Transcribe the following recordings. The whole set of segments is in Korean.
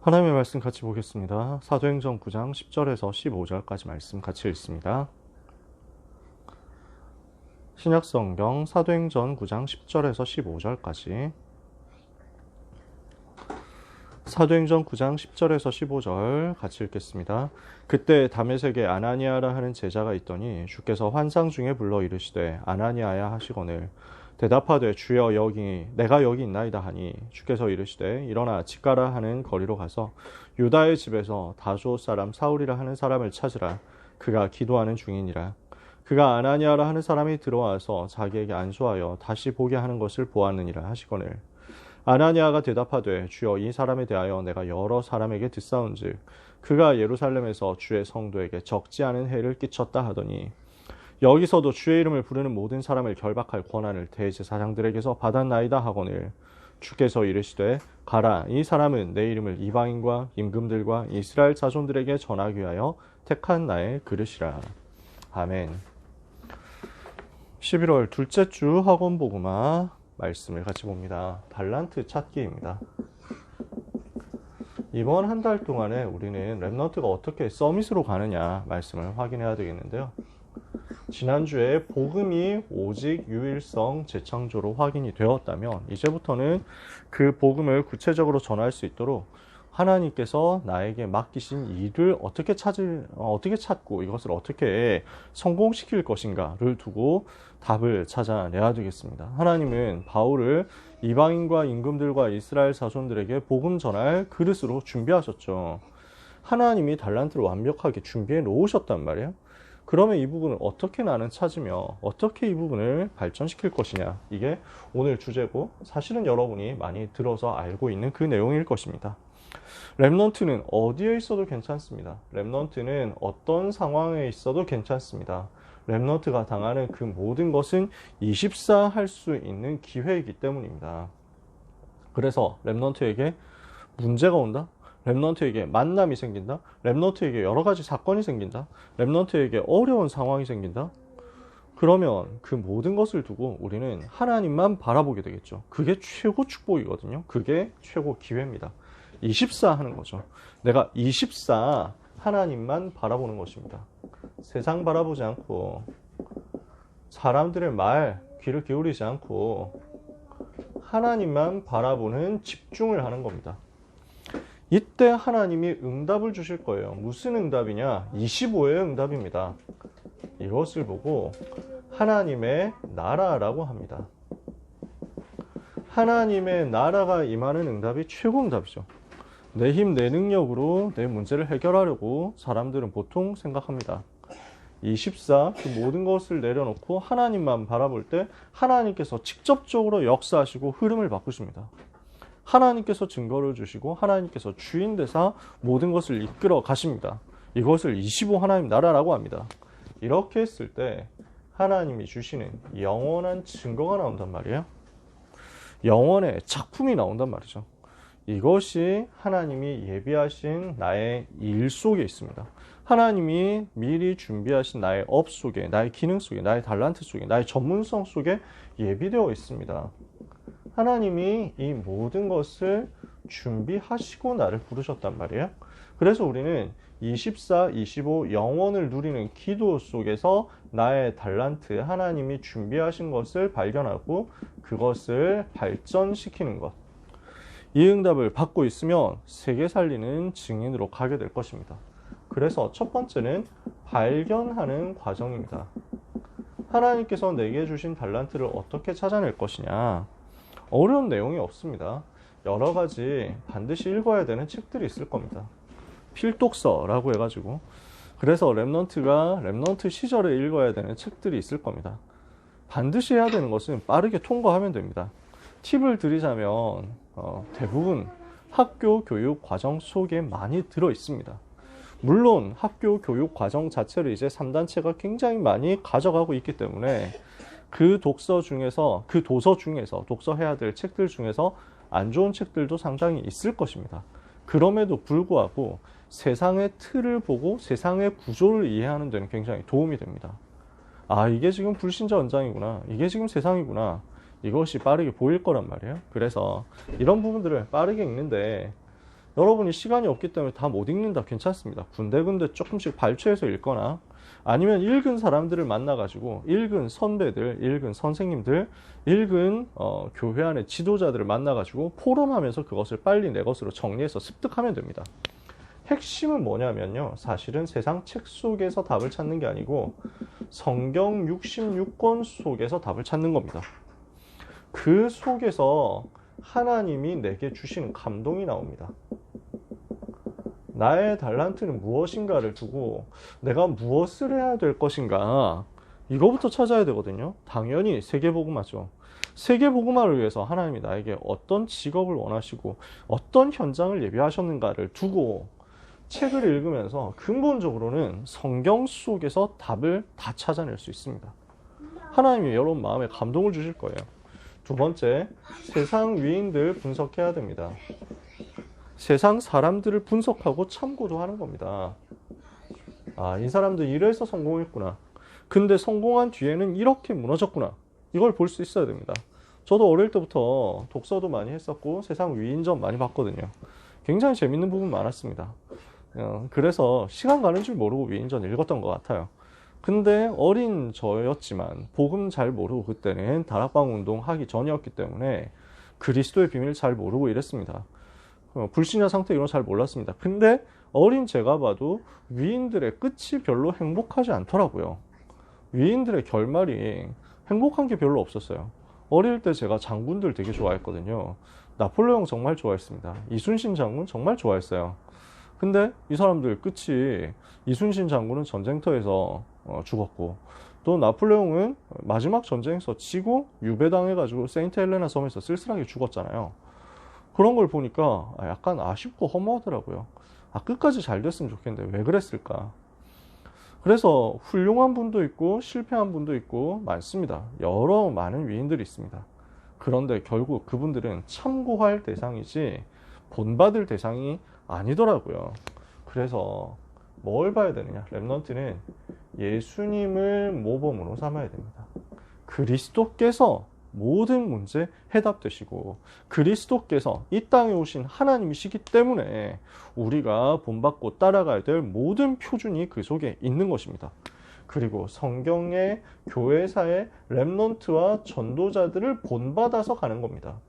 하나님의 말씀 같이 보겠습니다. 사도행전 9장 10절에서 15절까지 말씀 같이 읽습니다. 신약성경 사도행전 9장 10절에서 15절까지. 사도행전 9장 10절에서 15절 같이 읽겠습니다. 그때 다메섹에 아나니아라 하는 제자가 있더니 주께서 환상 중에 불러 이르시되 아나니아야 하시거늘 대답하되 주여 내가 여기 있나이다 하니 주께서 이르시되 일어나 직가라 하는 거리로 가서 유다의 집에서 다소 사람 사울이라 하는 사람을 찾으라. 그가 기도하는 중이니라. 그가 아나니아라 하는 사람이 들어와서 자기에게 안수하여 다시 보게 하는 것을 보았느니라 하시거늘 아나니아가 대답하되 주여 이 사람에 대하여 내가 여러 사람에게 듣사온즉 그가 예루살렘에서 주의 성도에게 적지 않은 해를 끼쳤다 하더니 여기서도 주의 이름을 부르는 모든 사람을 결박할 권한을 대제사장들에게서 받았나이다 하거늘 주께서 이르시되 가라. 이 사람은 내 이름을 이방인과 임금들과 이스라엘 자손들에게 전하기 위하여 택한 나의 그릇이라. 아멘. 11월 둘째 주 학원 복음화 말씀을 같이 봅니다. 달란트 찾기입니다. 이번 한 달 동안에 우리는 렘넌트가 어떻게 서밋으로 가느냐 말씀을 확인해야 되겠는데요. 지난주에 복음이 오직 유일성 재창조로 확인이 되었다면 이제부터는 그 복음을 구체적으로 전할 수 있도록 하나님께서 나에게 맡기신 일을 어떻게 찾고 이것을 어떻게 성공시킬 것인가를 두고 답을 찾아내야 되겠습니다. 하나님은 바울을 이방인과 임금들과 이스라엘 자손들에게 복음 전할 그릇으로 준비하셨죠. 하나님이 달란트를 완벽하게 준비해 놓으셨단 말이에요. 그러면 이 부분을 어떻게 나는 찾으며 어떻게 이 부분을 발전시킬 것이냐, 이게 오늘 주제고 사실은 여러분이 많이 들어서 알고 있는 그 내용일 것입니다. 렘넌트는 어디에 있어도 괜찮습니다. 렘넌트는 어떤 상황에 있어도 괜찮습니다. 렘넌트가 당하는 그 모든 것은 24 할 수 있는 기회이기 때문입니다. 그래서 렘넌트에게 문제가 온다? 렘넌트에게 만남이 생긴다? 렘넌트에게 여러 가지 사건이 생긴다? 렘넌트에게 어려운 상황이 생긴다? 그러면 그 모든 것을 두고 우리는 하나님만 바라보게 되겠죠. 그게 최고 축복이거든요. 그게 최고 기회입니다. 24 하는 거죠. 내가 24 하나님만 바라보는 것입니다. 세상 바라보지 않고 사람들의 말 귀를 기울이지 않고 하나님만 바라보는 집중을 하는 겁니다. 이때 하나님이 응답을 주실 거예요. 무슨 응답이냐? 25의 응답입니다. 이것을 보고 하나님의 나라라고 합니다. 하나님의 나라가 임하는 응답이 최고 응답이죠. 내 힘, 내 능력으로 내 문제를 해결하려고 사람들은 보통 생각합니다. 24, 그 모든 것을 내려놓고 하나님만 바라볼 때 하나님께서 직접적으로 역사하시고 흐름을 바꾸십니다. 하나님께서 증거를 주시고 하나님께서 주인 되사 모든 것을 이끌어 가십니다. 이것을 25 하나님 나라라고 합니다. 이렇게 했을 때 하나님이 주시는 영원한 증거가 나온단 말이에요. 영원의 작품이 나온단 말이죠. 이것이 하나님이 예비하신 나의 일 속에 있습니다. 하나님이 미리 준비하신 나의 업 속에, 나의 기능 속에, 나의 달란트 속에, 나의 전문성 속에 예비되어 있습니다. 하나님이 이 모든 것을 준비하시고 나를 부르셨단 말이에요. 그래서 우리는 24, 25 영원을 누리는 기도 속에서 나의 달란트, 하나님이 준비하신 것을 발견하고 그것을 발전시키는 것. 이 응답을 받고 있으면 세계 살리는 증인으로 가게 될 것입니다. 그래서 첫 번째는 발견하는 과정입니다. 하나님께서 내게 주신 달란트를 어떻게 찾아낼 것이냐. 어려운 내용이 없습니다. 여러 가지 반드시 읽어야 되는 책들이 있을 겁니다. 필독서라고 해가지고. 그래서 렘넌트 시절에 읽어야 되는 책들이 있을 겁니다. 반드시 해야 되는 것은 빠르게 통과하면 됩니다. 팁을 드리자면 대부분 학교 교육 과정 속에 많이 들어 있습니다. 물론 학교 교육 과정 자체를 이제 3단체가 굉장히 많이 가져가고 있기 때문에 그 도서 중에서 독서해야 될 책들 중에서 안 좋은 책들도 상당히 있을 것입니다. 그럼에도 불구하고 세상의 틀을 보고 세상의 구조를 이해하는 데는 굉장히 도움이 됩니다. 아, 이게 지금 불신자 원장이구나. 이게 지금 세상이구나. 이것이 빠르게 보일 거란 말이에요. 그래서 이런 부분들을 빠르게 읽는데 여러분이 시간이 없기 때문에 다 못 읽는다. 괜찮습니다. 군데군데 조금씩 발췌해서 읽거나 아니면 읽은 사람들을 만나가지고 읽은 선배들, 읽은 선생님들, 읽은 교회 안의 지도자들을 만나가지고 포럼하면서 그것을 빨리 내 것으로 정리해서 습득하면 됩니다. 핵심은 뭐냐면요. 사실은 세상 책 속에서 답을 찾는 게 아니고 성경 66권 속에서 답을 찾는 겁니다. 그 속에서 하나님이 내게 주시는 감동이 나옵니다. 나의 달란트는 무엇인가를 두고 내가 무엇을 해야 될 것인가, 이거부터 찾아야 되거든요. 당연히 세계복음화죠. 세계복음화를 위해서 하나님이 나에게 어떤 직업을 원하시고 어떤 현장을 예비하셨는가를 두고 책을 읽으면서 근본적으로는 성경 속에서 답을 다 찾아낼 수 있습니다. 하나님이 여러분 마음에 감동을 주실 거예요. 두 번째, 세상 위인들 분석해야 됩니다. 세상 사람들을 분석하고 참고도 하는 겁니다. 아, 이 사람들 이래서 성공했구나. 근데 성공한 뒤에는 이렇게 무너졌구나. 이걸 볼 수 있어야 됩니다. 저도 어릴 때부터 독서도 많이 했었고 세상 위인전 많이 봤거든요. 굉장히 재밌는 부분 많았습니다. 그래서 시간 가는 줄 모르고 위인전 읽었던 것 같아요. 근데 어린 저였지만 복음 잘 모르고, 그때는 다락방 운동 하기 전이었기 때문에 그리스도의 비밀 잘 모르고 이랬습니다. 불신자 상태 이런 거 잘 몰랐습니다. 근데 어린 제가 봐도 위인들의 끝이 별로 행복하지 않더라고요. 위인들의 결말이 행복한 게 별로 없었어요. 어릴 때 제가 장군들 되게 좋아했거든요. 나폴레옹 정말 좋아했습니다. 이순신 장군 정말 좋아했어요. 근데 이 사람들 끝이, 이순신 장군은 전쟁터에서 죽었고, 또 나폴레옹은 마지막 전쟁에서 지고 유배당해가지고 세인트 헬레나 섬에서 쓸쓸하게 죽었잖아요. 그런 걸 보니까 약간 아쉽고 허무하더라고요. 끝까지 잘 됐으면 좋겠는데 왜 그랬을까? 그래서 훌륭한 분도 있고 실패한 분도 있고 많습니다. 여러 많은 위인들이 있습니다. 그런데 결국 그분들은 참고할 대상이지 본받을 대상이 아니더라고요. 그래서 뭘 봐야 되느냐? 렘넌트는 예수님을 모범으로 삼아야 됩니다. 그리스도께서 모든 문제 해답되시고 그리스도께서 이 땅에 오신 하나님이시기 때문에 우리가 본받고 따라가야 될 모든 표준이 그 속에 있는 것입니다. 그리고 성경의 교회사의 렘넌트와 전도자들을 본받아서 가는 겁니다.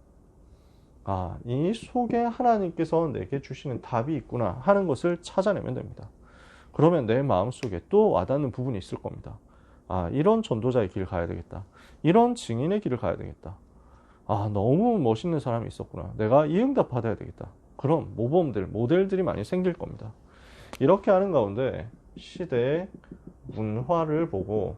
이 속에 하나님께서 내게 주시는 답이 있구나 하는 것을 찾아내면 됩니다. 그러면 내 마음속에 또 와닿는 부분이 있을 겁니다. 이런 전도자의 길을 가야 되겠다. 이런 증인의 길을 가야 되겠다. 너무 멋있는 사람이 있었구나. 내가 이 응답 받아야 되겠다. 그런 모범들, 모델들이 많이 생길 겁니다. 이렇게 하는 가운데 시대의 문화를 보고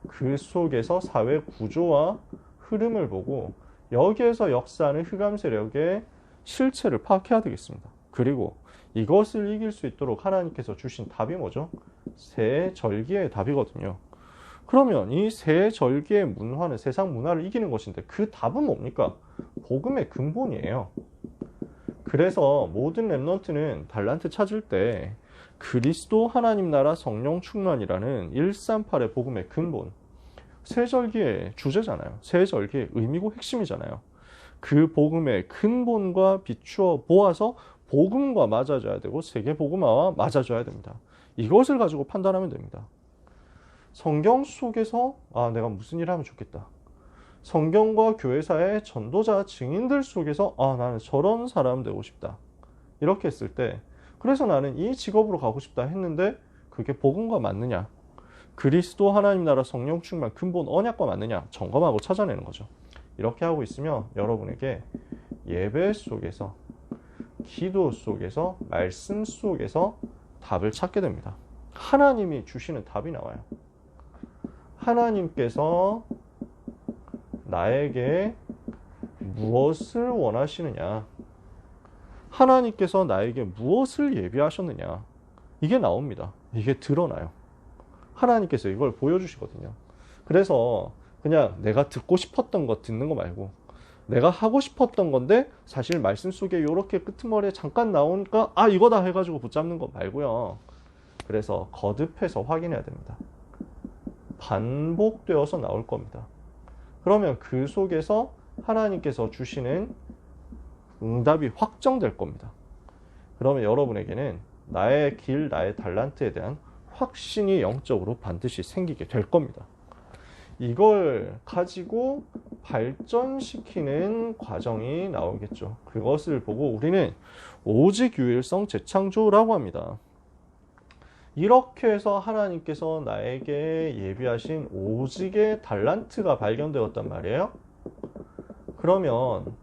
그 속에서 사회 구조와 흐름을 보고 여기에서 역사하는 흑암 세력의 실체를 파악해야 되겠습니다. 그리고 이것을 이길 수 있도록 하나님께서 주신 답이 뭐죠? 새 절기의 답이거든요. 그러면 이 새 절기의 문화는 세상 문화를 이기는 것인데 그 답은 뭡니까? 복음의 근본이에요. 그래서 모든 렘넌트는 달란트 찾을 때 그리스도 하나님 나라 성령 충만이라는 138의 복음의 근본, 새 절기의 주제잖아요. 새 절기의 의미고 핵심이잖아요. 그 복음의 근본과 비추어 보아서 복음과 맞아줘야 되고 세계 복음화와 맞아줘야 됩니다. 이것을 가지고 판단하면 됩니다. 성경 속에서 내가 무슨 일 하면 좋겠다. 성경과 교회사의 전도자 증인들 속에서 나는 저런 사람 되고 싶다. 이렇게 했을 때 그래서 나는 이 직업으로 가고 싶다 했는데 그게 복음과 맞느냐, 그리스도 하나님 나라 성령 충만 근본 언약과 맞느냐 점검하고 찾아내는 거죠. 이렇게 하고 있으면 여러분에게 예배 속에서, 기도 속에서, 말씀 속에서 답을 찾게 됩니다. 하나님이 주시는 답이 나와요. 하나님께서 나에게 무엇을 원하시느냐, 하나님께서 나에게 무엇을 예비하셨느냐, 이게 나옵니다. 이게 드러나요. 하나님께서 이걸 보여주시거든요. 그래서 그냥 내가 듣고 싶었던 거 듣는 거 말고 내가 하고 싶었던 건데 사실 말씀 속에 이렇게 끄트머리에 잠깐 나오니까 이거다 해가지고 붙잡는 거 말고요. 그래서 거듭해서 확인해야 됩니다. 반복되어서 나올 겁니다. 그러면 그 속에서 하나님께서 주시는 응답이 확정될 겁니다. 그러면 여러분에게는 나의 길, 나의 달란트에 대한 확신이 영적으로 반드시 생기게 될 겁니다. 이걸 가지고 발전시키는 과정이 나오겠죠. 그것을 보고 우리는 오직 유일성 재창조라고 합니다. 이렇게 해서 하나님께서 나에게 예비하신 오직의 달란트가 발견되었단 말이에요. 그러면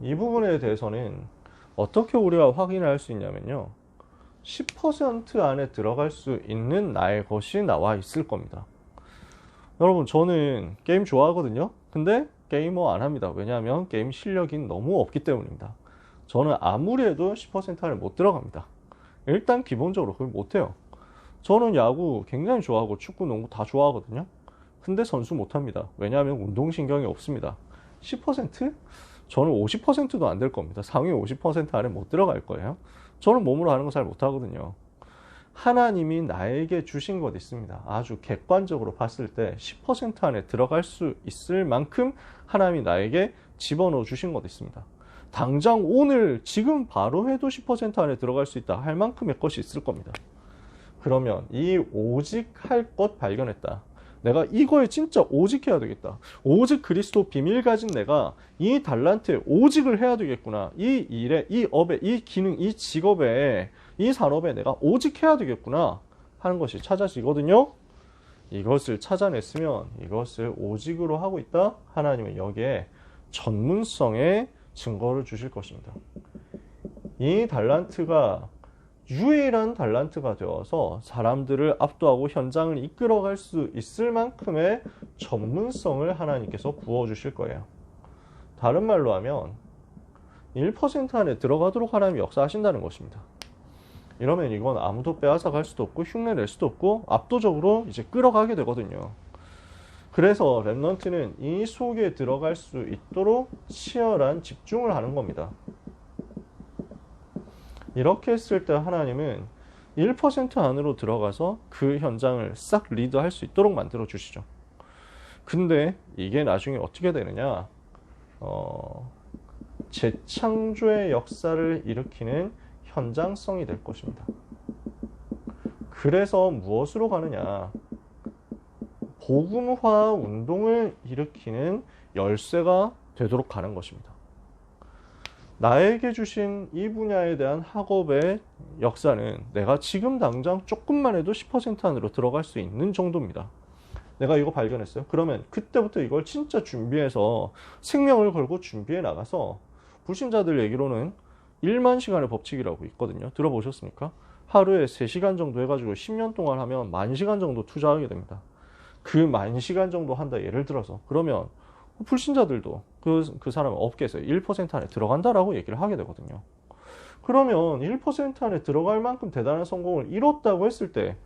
이 부분에 대해서는 어떻게 우리가 확인할 수 있냐면요. 10% 안에 들어갈 수 있는 나의 것이 나와 있을 겁니다. 여러분, 저는 게임 좋아하거든요. 근데 게이머 안 합니다. 왜냐하면 게임 실력이 너무 없기 때문입니다. 저는 아무리 해도 10% 안에 못 들어갑니다. 일단 기본적으로 그걸 못해요. 저는 야구 굉장히 좋아하고 축구, 농구 다 좋아하거든요. 근데 선수 못합니다. 왜냐하면 운동신경이 없습니다. 10%? 저는 50%도 안 될 겁니다. 상위 50% 안에 못 들어갈 거예요. 저는 몸으로 하는 거 잘 못하거든요. 하나님이 나에게 주신 것 있습니다. 아주 객관적으로 봤을 때 10% 안에 들어갈 수 있을 만큼 하나님이 나에게 집어넣어 주신 것 있습니다. 당장 오늘 지금 바로 해도 10% 안에 들어갈 수 있다 할 만큼의 것이 있을 겁니다. 그러면 이 오직 할 것 발견했다. 내가 이거에 진짜 오직 해야 되겠다. 오직 그리스도 비밀 가진 내가 이 달란트에 오직을 해야 되겠구나. 이 일에, 이 업에, 이 기능, 이 직업에, 이 산업에 내가 오직 해야 되겠구나 하는 것이 찾아지거든요. 이것을 찾아냈으면 이것을 오직으로 하고 있다. 하나님은 여기에 전문성의 증거를 주실 것입니다. 이 달란트가 유일한 달란트가 되어서 사람들을 압도하고 현장을 이끌어갈 수 있을 만큼의 전문성을 하나님께서 부어주실 거예요. 다른 말로 하면 1% 안에 들어가도록 하나님이 역사하신다는 것입니다. 이러면 이건 아무도 빼앗아갈 수도 없고 흉내낼 수도 없고 압도적으로 이제 끌어가게 되거든요. 그래서 렘넌트는 이 속에 들어갈 수 있도록 치열한 집중을 하는 겁니다. 이렇게 했을 때 하나님은 1% 안으로 들어가서 그 현장을 싹 리드할 수 있도록 만들어 주시죠. 근데 이게 나중에 어떻게 되느냐? 재창조의 역사를 일으키는 현장성이 될 것입니다. 그래서 무엇으로 가느냐? 복음화 운동을 일으키는 열쇠가 되도록 가는 것입니다. 나에게 주신 이 분야에 대한 학업의 역사는 내가 지금 당장 조금만 해도 10% 안으로 들어갈 수 있는 정도입니다. 내가 이거 발견했어요. 그러면 그때부터 이걸 진짜 준비해서 생명을 걸고 준비해 나가서 불신자들 얘기로는 1만 시간의 법칙이라고 있거든요. 들어보셨습니까? 하루에 3시간 정도 해가지고 10년 동안 하면 10,000시간 정도 투자하게 됩니다. 그 10,000시간 정도 한다 예를 들어서 그러면 불신자들도 그 사람 업계에서 1% 안에 들어간다라고 얘기를 하게 되거든요. 그러면 1% 안에 들어갈 만큼 대단한 성공을 이뤘다고 했을 때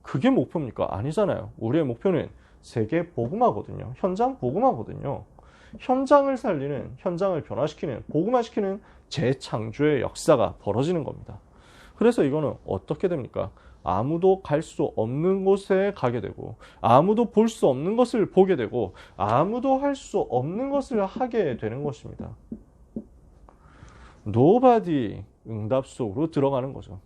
그게 목표입니까? 아니잖아요. 우리의 목표는 세계 복음화거든요. 현장 복음화거든요. 현장을 살리는, 현장을 변화시키는, 복음화시키는 재창조의 역사가 벌어지는 겁니다. 그래서 이거는 어떻게 됩니까? 아무도 갈 수 없는 곳에 가게 되고 아무도 볼 수 없는 것을 보게 되고 아무도 할 수 없는 것을 하게 되는 것입니다. Nobody 응답 속으로 들어가는 거죠.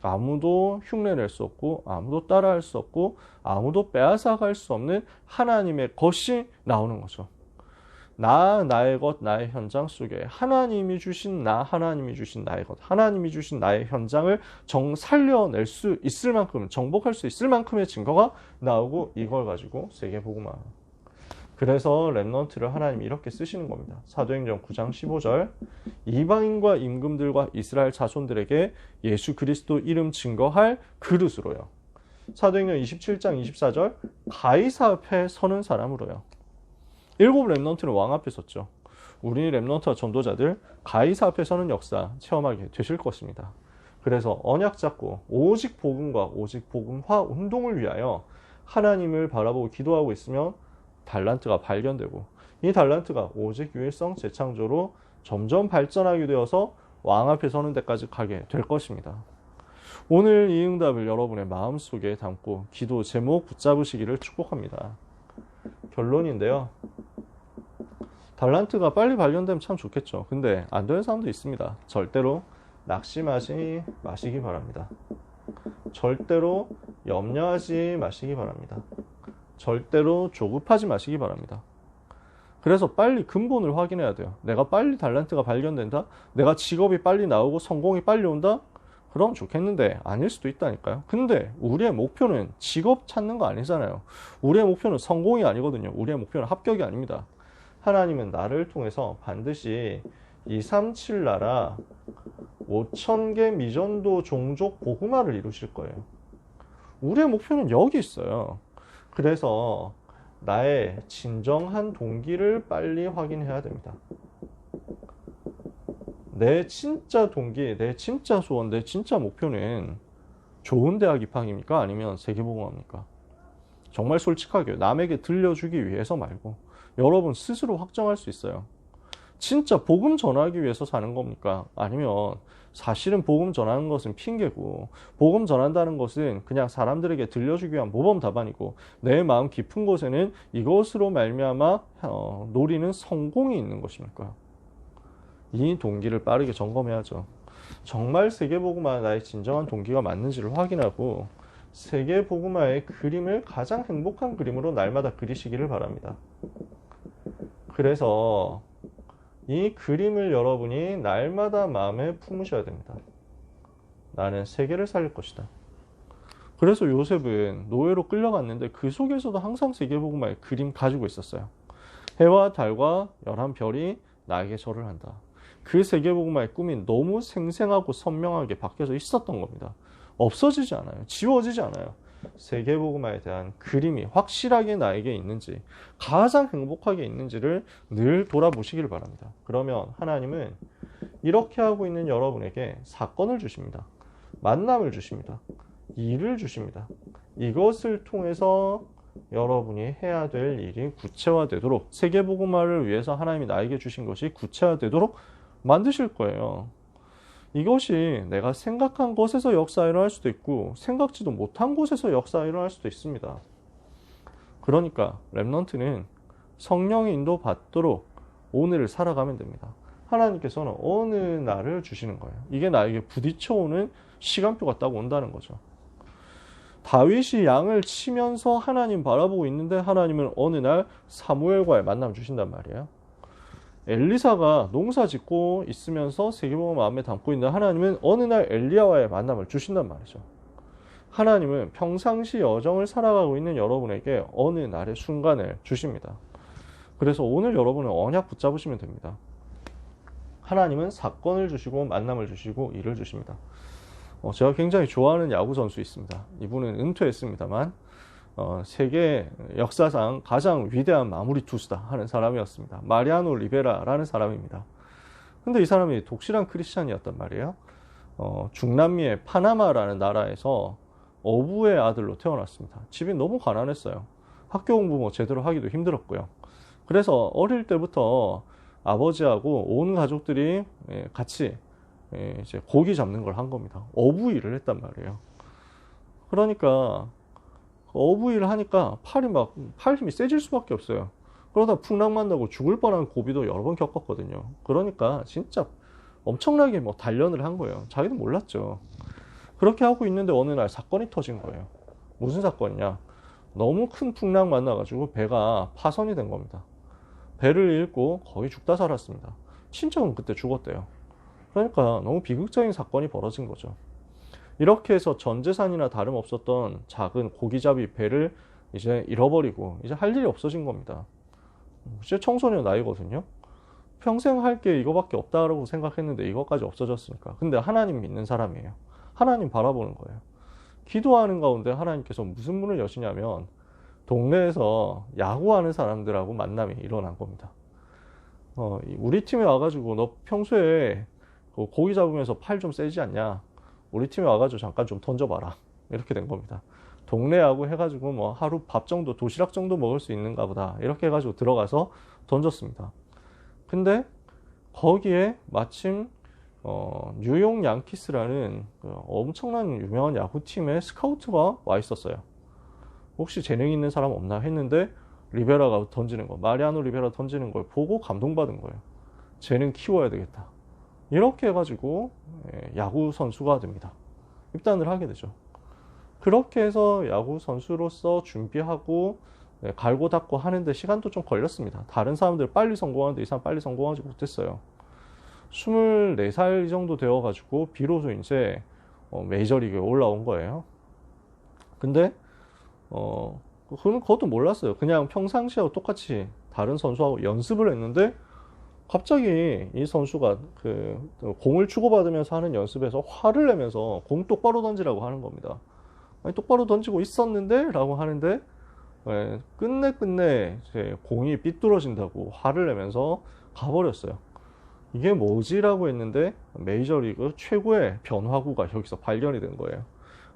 아무도 흉내낼 수 없고 아무도 따라할 수 없고 아무도 빼앗아갈 수 없는 하나님의 것이 나오는 거죠. 나의 것, 나의 현장 속에 하나님이 주신 하나님이 주신 나의 것, 하나님이 주신 나의 현장을 살려낼 수 있을 만큼, 정복할 수 있을 만큼의 증거가 나오고 이걸 가지고 세계 복음화. 그래서 렘넌트를 하나님이 이렇게 쓰시는 겁니다. 사도행전 9장 15절 이방인과 임금들과 이스라엘 자손들에게 예수 그리스도 이름 증거할 그릇으로요. 사도행전 27장 24절 가이사 앞에 서는 사람으로요. 7 렘넌트는 왕 앞에 섰죠. 우리 렘넌트와 전도자들 가이사 앞에 서는 역사 체험하게 되실 것입니다. 그래서 언약 잡고 오직 복음과 오직 복음화 운동을 위하여 하나님을 바라보고 기도하고 있으면 달란트가 발견되고 이 달란트가 오직 유일성 재창조로 점점 발전하게 되어서 왕 앞에 서는 데까지 가게 될 것입니다. 오늘 이 응답을 여러분의 마음속에 담고 기도 제목 붙잡으시기를 축복합니다. 결론인데요. 달란트가 빨리 발견되면 참 좋겠죠. 근데 안 되는 사람도 있습니다. 절대로 낙심하지 마시기 바랍니다. 절대로 염려하지 마시기 바랍니다. 절대로 조급하지 마시기 바랍니다. 그래서 빨리 근본을 확인해야 돼요. 내가 빨리 달란트가 발견된다? 내가 직업이 빨리 나오고 성공이 빨리 온다? 그럼 좋겠는데 아닐 수도 있다니까요. 근데 우리의 목표는 직업 찾는 거 아니잖아요. 우리의 목표는 성공이 아니거든요. 우리의 목표는 합격이 아닙니다. 하나님은 나를 통해서 반드시 237 나라 5,000개 미전도 종족 복음화를 이루실 거예요. 우리의 목표는 여기 있어요. 그래서 나의 진정한 동기를 빨리 확인해야 됩니다. 내 진짜 동기, 내 진짜 소원, 내 진짜 목표는 좋은 대학 입학입니까? 아니면 세계복음화입니까? 정말 솔직하게 남에게 들려주기 위해서 말고 여러분 스스로 확정할 수 있어요. 진짜 복음 전하기 위해서 사는 겁니까? 아니면 사실은 복음 전하는 것은 핑계고 복음 전한다는 것은 그냥 사람들에게 들려주기 위한 모범 답안이고 내 마음 깊은 곳에는 이것으로 말미암아 노리는 성공이 있는 것입니까? 이 동기를 빠르게 점검해야죠. 정말 세계복음화 나의 진정한 동기가 맞는지를 확인하고 세계복음화의 그림을 가장 행복한 그림으로 날마다 그리시기를 바랍니다. 그래서 이 그림을 여러분이 날마다 마음에 품으셔야 됩니다. 나는 세계를 살릴 것이다. 그래서 요셉은 노예로 끌려갔는데 그 속에서도 항상 세계복음화의 그림 가지고 있었어요. 해와 달과 11별이 나에게 절을 한다. 그 세계복음화의 꿈이 너무 생생하고 선명하게 박혀져 있었던 겁니다. 없어지지 않아요. 지워지지 않아요. 세계복음화에 대한 그림이 확실하게 나에게 있는지, 가장 행복하게 있는지를 늘 돌아보시길 바랍니다. 그러면 하나님은 이렇게 하고 있는 여러분에게 사건을 주십니다. 만남을 주십니다. 일을 주십니다. 이것을 통해서 여러분이 해야 될 일이 구체화되도록, 세계복음화를 위해서 하나님이 나에게 주신 것이 구체화되도록 만드실 거예요. 이것이 내가 생각한 것에서 역사가 일어날 수도 있고 생각지도 못한 곳에서 역사가 일어날 수도 있습니다. 그러니까 렘넌트는 성령의 인도 받도록 오늘을 살아가면 됩니다. 하나님께서는 어느 날을 주시는 거예요. 이게 나에게 부딪혀오는 시간표가 딱 온다는 거죠. 다윗이 양을 치면서 하나님 바라보고 있는데 하나님은 어느 날 사무엘과의 만남 주신단 말이에요. 엘리사가 농사 짓고 있으면서 세계복음을 마음에 담고 있는 하나님은 어느 날 엘리야와의 만남을 주신단 말이죠. 하나님은 평상시 여정을 살아가고 있는 여러분에게 어느 날의 순간을 주십니다. 그래서 오늘 여러분은 언약 붙잡으시면 됩니다. 하나님은 사건을 주시고 만남을 주시고 일을 주십니다. 제가 굉장히 좋아하는 야구 선수 있습니다. 이분은 은퇴했습니다만 세계 역사상 가장 위대한 마무리 투수다 하는 사람이었습니다. 마리아노 리베라라는 사람입니다. 근데 이 사람이 독실한 크리스찬이었단 말이에요. 중남미의 파나마라는 나라에서 어부의 아들로 태어났습니다. 집이 너무 가난했어요. 학교 공부 뭐 제대로 하기도 힘들었고요. 그래서 어릴 때부터 아버지하고 온 가족들이 같이 이제 고기 잡는 걸 한 겁니다. 어부 일을 했단 말이에요. 그러니까 어부 일을 하니까 팔 힘이 세질 수밖에 없어요. 그러다 풍랑만 나고 죽을 뻔한 고비도 여러 번 겪었거든요. 그러니까 진짜 엄청나게 뭐 단련을 한 거예요. 자기도 몰랐죠. 그렇게 하고 있는데 어느 날 사건이 터진 거예요. 무슨 사건이냐? 너무 큰 풍랑 만나가지고 배가 파손이 된 겁니다. 배를 잃고 거의 죽다 살았습니다. 친척은 그때 죽었대요. 그러니까 너무 비극적인 사건이 벌어진 거죠. 이렇게 해서 전 재산이나 다름없었던 작은 고기잡이 배를 이제 잃어버리고 이제 할 일이 없어진 겁니다. 이제 청소년 나이거든요. 평생 할 게 이거밖에 없다라고 생각했는데 이것까지 없어졌으니까. 근데 하나님 믿는 사람이에요. 하나님 바라보는 거예요. 기도하는 가운데 하나님께서 무슨 문을 여시냐면 동네에서 야구하는 사람들하고 만남이 일어난 겁니다. 우리 팀에 와가지고 너 평소에 고기 잡으면서 팔 좀 세지 않냐? 우리 팀에 와가지고 잠깐 좀 던져봐라. 이렇게 된 겁니다. 동네하고 해가지고 뭐 하루 밥 정도, 도시락 정도 먹을 수 있는가 보다. 이렇게 해가지고 들어가서 던졌습니다. 근데 거기에 마침 뉴욕 양키스라는 엄청난 유명한 야구팀의 스카우트가 와 있었어요. 혹시 재능 있는 사람 없나 했는데 리베라가 던지는 거, 마리아노 리베라 던지는 걸 보고 감동받은 거예요. 재능 키워야 되겠다. 이렇게 해가지고 야구 선수가 됩니다. 입단을 하게 되죠. 그렇게 해서 야구 선수로서 준비하고 갈고 닦고 하는데 시간도 좀 걸렸습니다. 다른 사람들 빨리 성공하는데 이 사람 빨리 성공하지 못했어요. 24살 정도 되어가지고 비로소 이제 메이저리그에 올라온 거예요. 근데 그것도 몰랐어요. 그냥 평상시하고 똑같이 다른 선수하고 연습을 했는데 갑자기 이 선수가 그 공을 주고받으면서 하는 연습에서 화를 내면서 공 똑바로 던지라고 하는 겁니다. 아니, 똑바로 던지고 있었는데? 라고 하는데 끝내 이제 공이 삐뚤어진다고 화를 내면서 가버렸어요. 이게 뭐지라고 했는데 메이저리그 최고의 변화구가 여기서 발견이 된 거예요.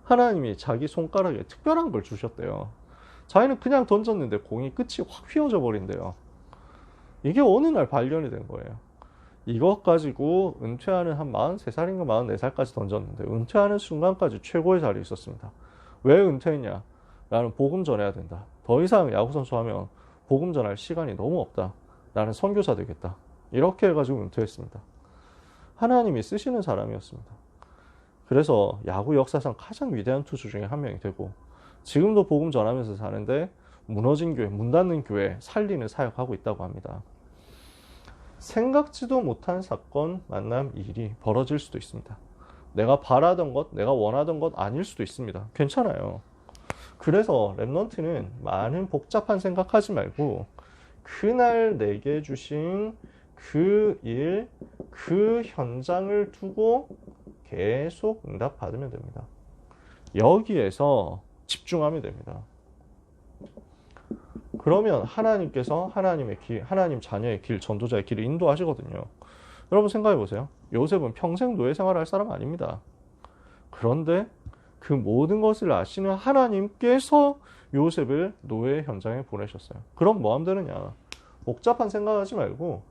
하나님이 자기 손가락에 특별한 걸 주셨대요. 자기는 그냥 던졌는데 공이 끝이 확 휘어져 버린대요. 이게 어느 날 발견이 된 거예요. 이것 가지고 은퇴하는 한 43살인가 44살까지 던졌는데 은퇴하는 순간까지 최고의 자리에 있었습니다. 왜 은퇴했냐? 나는 복음 전해야 된다. 더 이상 야구선수 하면 복음 전할 시간이 너무 없다. 나는 선교사 되겠다. 이렇게 해가지고 은퇴했습니다. 하나님이 쓰시는 사람이었습니다. 그래서 야구 역사상 가장 위대한 투수 중에 한 명이 되고 지금도 복음 전하면서 사는데 무너진 교회, 문 닫는 교회 살리는 사역하고 있다고 합니다. 생각지도 못한 사건, 만남, 일이 벌어질 수도 있습니다. 내가 바라던 것, 내가 원하던 것 아닐 수도 있습니다. 괜찮아요. 그래서 랩넌트는 많은 복잡한 생각하지 말고 그날 내게 주신 그 일, 그 현장을 두고 계속 응답받으면 됩니다. 여기에서 집중하면 됩니다. 그러면 하나님께서 하나님의 길, 하나님 자녀의 길, 전도자의 길을 인도하시거든요. 여러분 생각해 보세요. 요셉은 평생 노예 생활을 할 사람 아닙니다. 그런데 그 모든 것을 아시는 하나님께서 요셉을 노예 현장에 보내셨어요. 그럼 뭐 하면 되느냐? 복잡한 생각하지 말고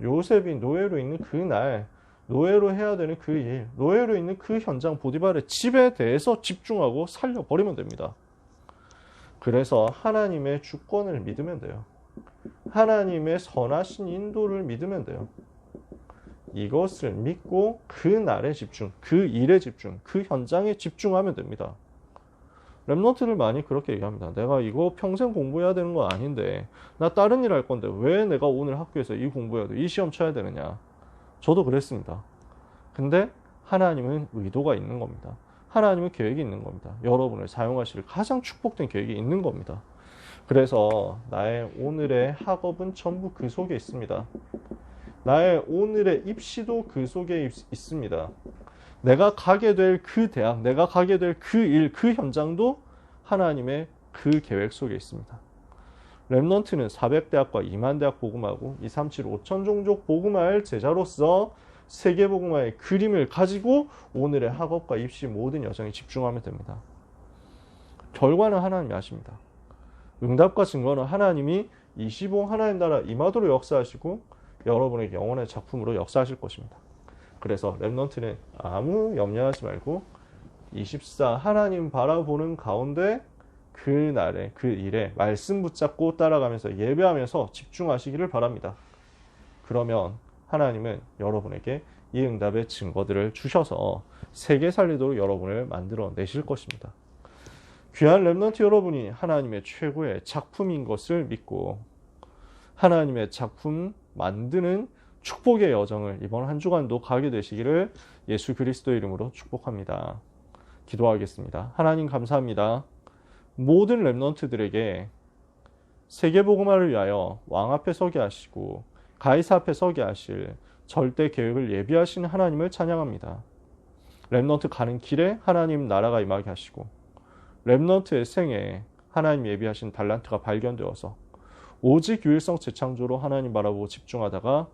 요셉이 노예로 있는 그 날, 노예로 해야 되는 그 일, 노예로 있는 그 현장 보디발의 집에 대해서 집중하고 살려버리면 됩니다. 그래서 하나님의 주권을 믿으면 돼요. 하나님의 선하신 인도를 믿으면 돼요. 이것을 믿고 그 날에 집중, 그 일에 집중, 그 현장에 집중하면 됩니다. 랩넌트를 많이 그렇게 얘기합니다. 내가 이거 평생 공부해야 되는 거 아닌데 나 다른 일 할 건데 왜 내가 오늘 학교에서 이 공부해야 돼? 이 시험 쳐야 되느냐? 저도 그랬습니다. 근데 하나님은 의도가 있는 겁니다. 하나님은 계획이 있는 겁니다. 여러분을 사용하실 가장 축복된 계획이 있는 겁니다. 그래서 나의 오늘의 학업은 전부 그 속에 있습니다. 나의 오늘의 입시도 그 속에 있습니다. 내가 가게 될 그 대학, 내가 가게 될 그 일, 그 현장도 하나님의 그 계획 속에 있습니다. 랩넌트는 400대학과 2만대학 복음하고 237, 5천 종족 복음할 제자로서 세계복음화의 그림을 가지고 오늘의 학업과 입시 모든 여정에 집중하면 됩니다. 결과는 하나님이 하십니다. 응답과 증거는 하나님이 25 하나님 나라 임하도록 역사하시고 여러분에게 영원의 작품으로 역사하실 것입니다. 그래서 랩넌트는 아무 염려하지 말고 24 하나님 바라보는 가운데 그 날에 그 일에 말씀 붙잡고 따라가면서 예배하면서 집중하시기를 바랍니다. 그러면 하나님은 여러분에게 이 응답의 증거들을 주셔서 세계 살리도록 여러분을 만들어 내실 것입니다. 귀한 랩넌트 여러분이 하나님의 최고의 작품인 것을 믿고 하나님의 작품 만드는 축복의 여정을 이번 한 주간도 가게 되시기를 예수 그리스도의 이름으로 축복합니다. 기도하겠습니다. 하나님 감사합니다. 모든 랩넌트들에게 세계복음화를 위하여 왕 앞에 서게 하시고 가이사 앞에 서게 하실 절대 계획을 예비하신 하나님을 찬양합니다. 랩넌트 가는 길에 하나님 나라가 임하게 하시고 랩넌트의 생에 하나님 예비하신 달란트가 발견되어서 오직 유일성 재창조로 하나님 바라보고 집중하다가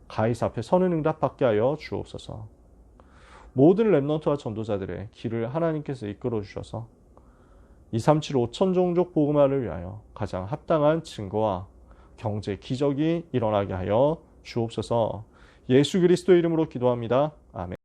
가이사 앞에 서는 응답받게 하여 주옵소서. 모든 랩넌트와 전도자들의 길을 하나님께서 이끌어 주셔서 237 5천 종족 복음화를 위하여 가장 합당한 증거와 경제 기적이 일어나게 하여 주옵소서. 예수 그리스도의 이름으로 기도합니다. 아멘.